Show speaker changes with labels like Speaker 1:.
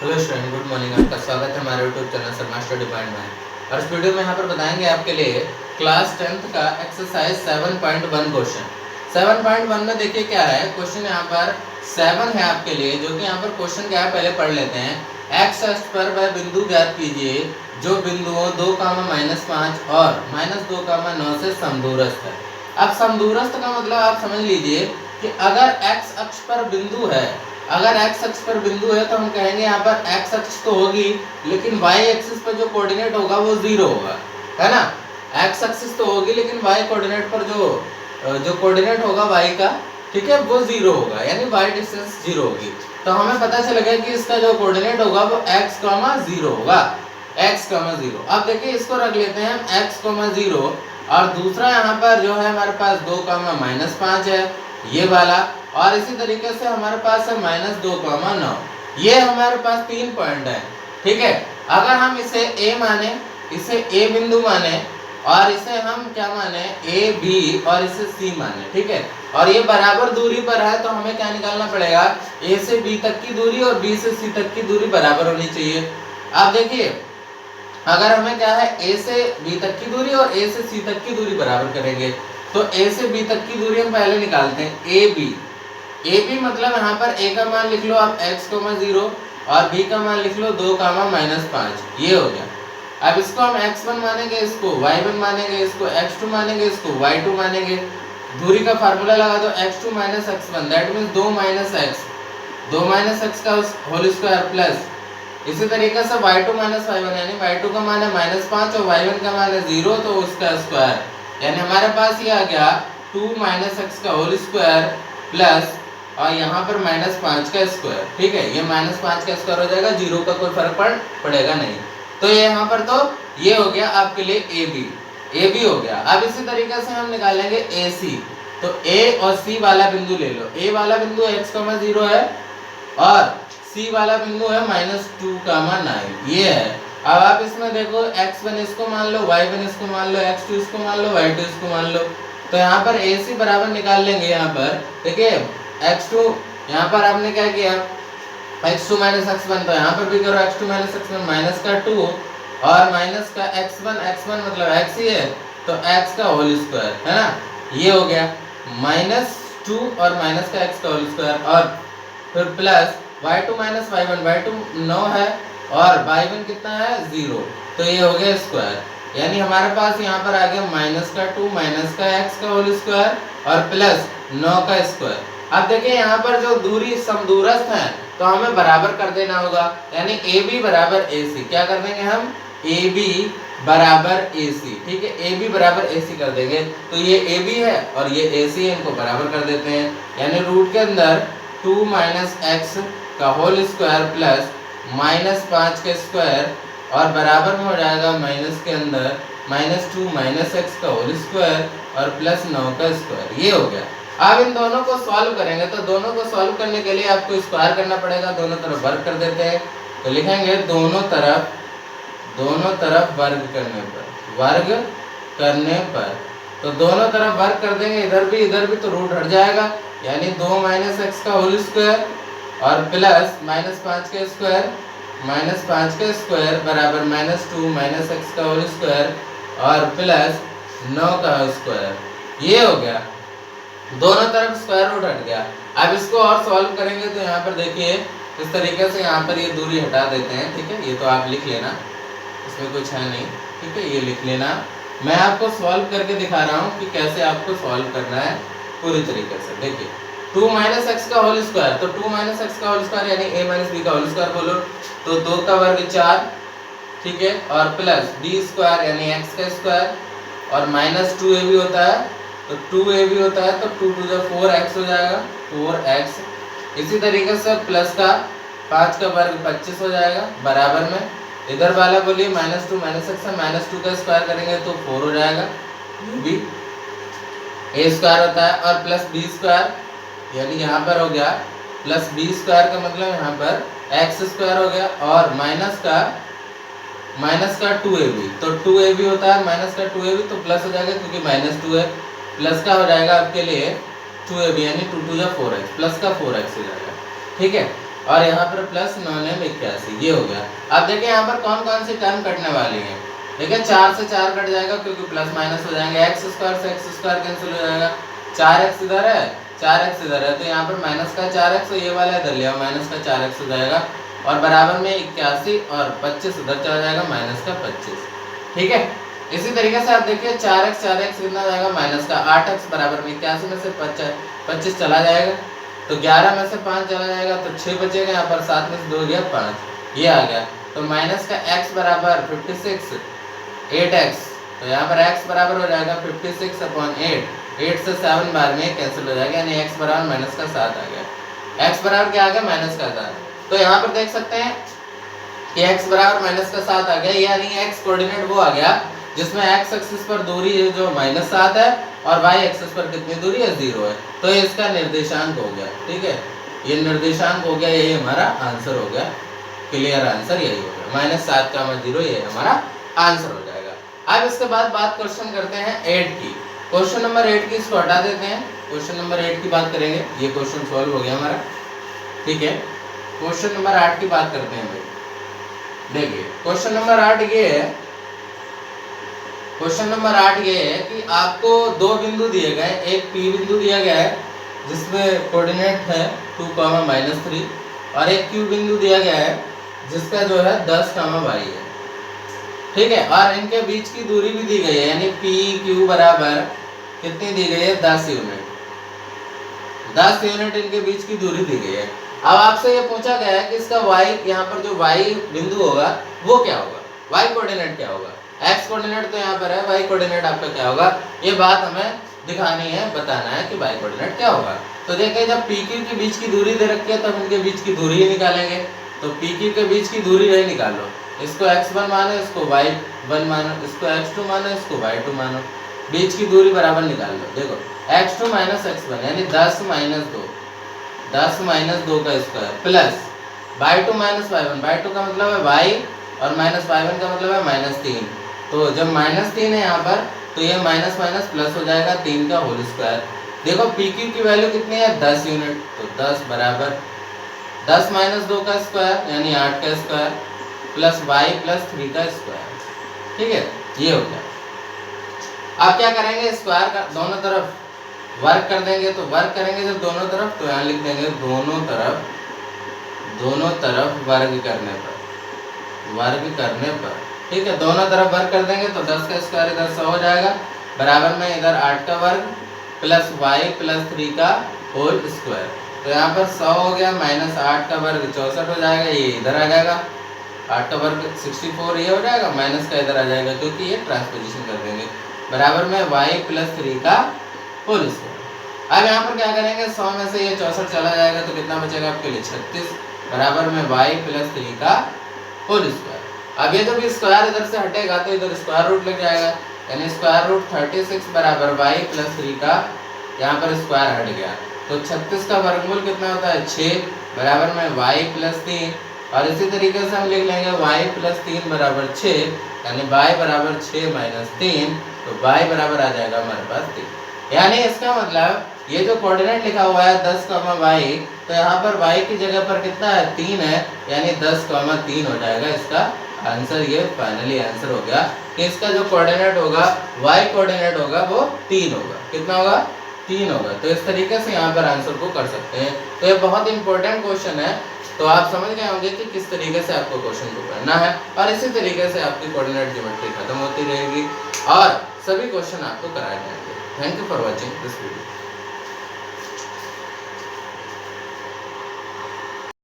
Speaker 1: Hello student, good morning. आपका स्वागत है हमारे YouTube channel Sharma study point में। और इस वीडियो में यहाँ पर बताएंगे आपके लिए क्लास 10th का एक्सरसाइज 7.1 क्वेश्चन। 7.1 में देखिए क्या है क्वेश्चन। यहाँ पर 7 है आपके लिए, जो कि यहाँ पर क्वेश्चन क्या है पहले पढ़ लेते हैं। एक्स अक्ष पर वह बिंदु ज्ञात कीजिए जो बिंदुओं 2, -5 और -2, 9 से समदूरस्थ है। अब समदूरस्थ का मतलब आप समझ लीजिए कि अगर एक्स अक्ष पर बिंदु है, अगर एक्स अक्ष पर बिंदु है तो हम कहेंगे यहाँ पर एक्स अक्ष तो होगी, लेकिन वाई एक्सिस पर जो कोऑर्डिनेट होगा वो 0 होगा, है ना। एक्स एक्सिस तो होगी लेकिन वाई कोऑर्डिनेट पर जो कोऑर्डिनेट होगा वाई का, ठीक है, वो 0 होगा, यानी वाई डिस्टेंस 0 होगी। तो हमें पता चलेगा कि इसका जो कोऑर्डिनेट होगा वो x, 0 होगा, x, 0। अब देखिए इसको रख लेते हैं x, 0, और दूसरा यहाँ पर जो है हमारे पास 2, -5 है ये वाला, और इसी तरीके से हमारे पास है -2, 9। ये हमारे पास 3 पॉइंट है, ठीक है। अगर हम इसे A माने, इसे A बिंदु माने, और इसे हम क्या माने, A, B, और इसे C माने, ठीक है। और ये बराबर दूरी पर है तो हमें क्या निकालना पड़ेगा, A से B तक की दूरी और B से C तक की दूरी बराबर होनी चाहिए। अब देखिए अगर हमें क्या है A से B तक की दूरी और A से C तक की दूरी बराबर करेंगे तो A से B तक की दूरी हम पहले निकालते हैं। AB मतलब यहाँ पर A का मान लिख लो आप x, 0, और B का मान लिख लो 2, -5। ये हो गया। अब इसको हम x1 मानेंगे, इसको y1 मानेंगे, इसको x2 मानेंगे, इसको y2 मानेंगे। दूरी का फार्मूला लगा दो, x2 - x1, that means 2 - x का होल स्क्वायर प्लस, इसी तरीके से y2 - y1, यानी y2 का मान है -5 और y1 का मान है 0, तो उसका स्क्वायर, यानी हमारे पास ये आ गया 2 - x का होल स्क्वायर प्लस, और यहाँ पर -5 का स्क्वायर, ठीक है। ये -5 का स्क्वायर हो जाएगा, 0 का कोई फर्क पड़ेगा नहीं। तो ये यहाँ पर तो ये हो गया आपके लिए ए बी हो गया। अब इसी तरीके से हम निकालेंगे ए सी। तो A और C वाला बिंदु ले लो। A वाला बिंदु x, 0 है और C वाला बिंदु है -2, 9, ये है। अब आप इसमें देखो x1 इसको मान लो, y1 इसको मान लो, x2 इसको मान लो, y2 इसको मान लो। तो यहाँ पर AC बराबर निकाल लेंगे। यहाँ पर देखिए x2, यहाँ पर आपने क्या किया, x2 - x1, तो यहाँ पर भी करो x2 - x1, माइनस का 2 और माइनस का x1 मतलब x ही है, तो x का होल स्क्वायर, है ना। ये हो गया -2 और माइनस का x का होल स्क्वायर, और फिर प्लस y2 - y1, y2 9 है और y1 कितना है 0, तो ये हो गया स्क्वायर। यानी हमारे पास यहाँ पर आ गया माइनस का 2 माइनस का x का होल स्क्वायर और प्लस 9 का स्क्वायर। अब देखिए यहाँ पर जो दूरी समदूरस्थ है तो हमें बराबर कर देना होगा, यानी AB बराबर AC। क्या कर देंगे हम, AB बराबर AC, ठीक है। AB बराबर AC कर देंगे, तो ये AB है और ये AC है, इनको बराबर कर देते हैं। यानी रूट के अंदर 2 - x का होल स्क्वायर प्लस -5 का स्क्वायर, और बराबर में हो जाएगा माइनस के अंदर -2 - x का होल स्क्वायर और प्लस 9 का स्क्वायर। ये हो गया। अब इन दोनों को सॉल्व करेंगे, तो दोनों को सॉल्व करने के लिए आपको स्क्वायर करना पड़ेगा। दोनों तरफ वर्ग कर देते हैं, तो लिखेंगे दोनों तरफ वर्ग करने पर, तो दोनों तरफ वर्ग कर देंगे, इधर भी तो रूट हट जाएगा, यानी 2 - x का होल स्क्वायर और प्लस -5 का स्क्वायर बराबर -2 - x का होल स्क्वायर और प्लस 9 का स्क्वायर। ये हो गया, दोनों तरफ स्क्वायर रूट हट गया। अब इसको और सॉल्व करेंगे तो यहाँ पर देखिए इस तरीके से यहाँ पर ये दूरी हटा देते हैं, ठीक है। ये तो आप लिख लेना, इसमें कुछ है नहीं, ठीक है, ये लिख लेना। मैं आपको सॉल्व करके दिखा रहा हूँ कि कैसे आपको सॉल्व करना है पूरी तरीके से। देखिए 2 - x का होल स्क्वायर, तो 2 - x का होल स्क्वायर यानी a - b का होल स्क्वायर बोलो, तो 2 का वर्ग 4, ठीक है, और प्लस b स्क्वायर यानी x का स्क्वायर, और -2ab होता है, तो 2ab होता है, तो 2 to the 4x हो जाएगा, 4x। इसी तरीके से प्लस का 5 का वर्ग 25 हो जाएगा, बराबर में इधर वाला बोलिए -2 - x है, -2 का स्क्वायर करेंगे तो 4 हो जाएगा, b a स्क्वायर होता है, और प्लस b स्क्वायर, यानी यहाँ पर हो गया प्लस b स्क्वायर का मतलब यहाँ पर x स्क्वायर हो गया, और माइनस का 2ab, तो 2ab होता है, माइनस का 2ab, तो प्लस हो जाएगा क्योंकि -2 है, प्लस का हो जाएगा आपके लिए 2ab, यानी 2 to the 4x, प्लस का 4x हो जाएगा, ठीक है। और यहाँ पर प्लस 9 81, ये हो गया। अब देखिए यहाँ पर कौन कौन सी टर्म कटने वाली है। देखिए 4 से 4 कट जाएगा क्योंकि प्लस माइनस हो जाएंगे, x स्क्वायर से x स्क्वायर कैंसिल हो जाएगा, 4x इधर है 4x इधर है, तो यहाँ पर माइनस का 4x ये वाला इधर लिया माइनस का 4x हो जाएगा, और बराबर में 81 और 25 उधर चला जाएगा माइनस का 25। ठीक है, इसी तरीके से आप देखिए 4x कितना जाएगा माइनस का 8x बराबर में 81 में से 25 चला जाएगा, तो 11 में से 5 चला जाएगा तो 6 बचेगा, यहाँ पर 7 में से 2 गया 5, ये आ गया। तो माइनस का x बराबर 56 8x, तो यहाँ पर x बराबर हो जाएगा 56/8, 8 से 7 बार में कैंसिल हो जाएगा, यानी x बराबर माइनस का 7 आ गया। x बराबर क्या आ गया माइनस का 7, तो यहाँ पर देख सकते हैं कि x बराबर माइनस का 7 आ गया, यानी x कोऑर्डिनेट वो आ गया जिसमें x एक्सिस पर दूरी है जो -7 है और y एक्सिस पर कितनी दूरी है 0 है, तो ये इसका निर्देशांक हो गया। ठीक है, ये निर्देशांक हो गया, यही हमारा आंसर हो गया, क्लियर आंसर यही हो गया, -7, 0 ये हमारा आंसर हो जाएगा। अब इसके बाद बात क्वेश्चन करते हैं 8 की। क्वेश्चन नंबर 8 की इसको हटा देते हैं, क्वेश्चन नंबर 8 की बात करेंगे, ये क्वेश्चन सॉल्व हो गया हमारा। ठीक है, क्वेश्चन नंबर 8 की बात करते हैं भाई। देखिए क्वेश्चन नंबर 8 ये है, क्वेश्चन नंबर 8 ये है कि आपको दो बिंदु दिए गए, एक P बिंदु दिया गया है जिसमें कोऑर्डिनेट है 2, -3, और एक Q बिंदु दिया गया है जिसका जो है 10, y है। ठीक है, और इनके बीच की दूरी भी दी गई है, यानी PQ बराबर कितनी दी गई है 10 यूनिट, 10 यूनिट इनके बीच की दूरी दी गई है। अब आपसे ये पूछा गया है कि इसका y, यहाँ पर जो y बिंदु होगा वो क्या होगा, y कोऑर्डिनेट क्या होगा, x कोऑर्डिनेट तो यहाँ पर है, y कोऑर्डिनेट आपका क्या होगा, ये बात हमें दिखानी है, बताना है कि y कोऑर्डिनेट क्या होगा। तो देखिए जब PQ के बीच की दूरी दे रखी है तब इनके बीच की दूरी ही निकालेंगे, तो PQ के बीच की दूरी नहीं निकालो, इसको x1 मानो, इसको y1 मानो, इसको x2 मानो, इसको y2 मानो, बीच की दूरी बराबर निकाल लो। देखो x2 - x1 यानी 10 - 2, 10 - 2 का square plus y2 - y1, y2 का मतलब है y और -y1 का मतलब है -3, तो जब -3 है यहाँ पर तो ये माइनस माइनस प्लस हो जाएगा 3 का होल स्क्वायर। देखो PQ की वैल्यू कितनी है 10 यूनिट, तो 10 बराबर 10 - 2 का स्क्वायर यानी 8 का स्क्वायर प्लस y + 3 का स्क्वायर। ठीक है, ये हो गया। आप क्या करेंगे, स्क्वायर का दोनों तरफ वर्क कर देंगे, तो वर्क करेंगे जब दोनों तरफ तो यहाँ लिख देंगे दोनों तरफ वर्ग करने पर। ठीक है, दोनों तरफ वर्ग कर देंगे तो 10 का स्क्वायर इधर 100 हो जाएगा, बराबर में इधर 8 का वर्ग प्लस y + 3 का होल स्क्वायर, तो यहाँ पर 100 हो गया माइनस 8 का वर्ग 64 हो जाएगा, ये इधर आ जाएगा, 8 का वर्ग 64 ये हो जाएगा, माइनस का इधर आ जाएगा क्योंकि ये ट्रांसपोजिशन कर देंगे, बराबर में y + 3 का होल स्क्वायर। अब यहाँ पर क्या करेंगे, 100 में से ये 64 चला जाएगा तो कितना बचेगा आपके लिए 36, बराबर में y + 3 का होल स्क्वायर। अब ये जब स्क्वायर इधर से हटेगा तो इधर स्क्वायर रूट लग जाएगा, यानी स्क्वायर रूट 36 बराबर y + 3 का, यहाँ पर स्क्वायर हट गया तो 36 का वर्गमूल कितना होता है 6, बराबर में y + 3, और इसी तरीके से हम लिख लेंगे y + 3 बराबर 6, यानी y बराबर 6 - 3, तो y बराबर आ जाएगा हमारे पास 3। यानी इसका मतलब ये जो कोऑर्डिनेट लिखा हुआ है 10, y, तो यहाँ पर y की जगह पर कितना है 3 है, यानी 10, 3 हो जाएगा इसका आंसर। ये फाइनली आंसर हो गया कि इसका जो कोऑर्डिनेट होगा y कोऑर्डिनेट होगा वो 3 होगा, कितना होगा 3 होगा। तो इस तरीके से यहाँ पर आंसर को कर सकते हैं। तो ये बहुत इंपॉर्टेंट क्वेश्चन है, तो आप समझ गए होंगे कि किस तरीके से आपको क्वेश्चन को करना है, और इसी तरीके से आपकी कोऑर्डिनेट ज्योमेट्री खत्म होती रहेगी और सभी क्वेश्चन आपको कराए जाएंगे। Thank you for watching this video.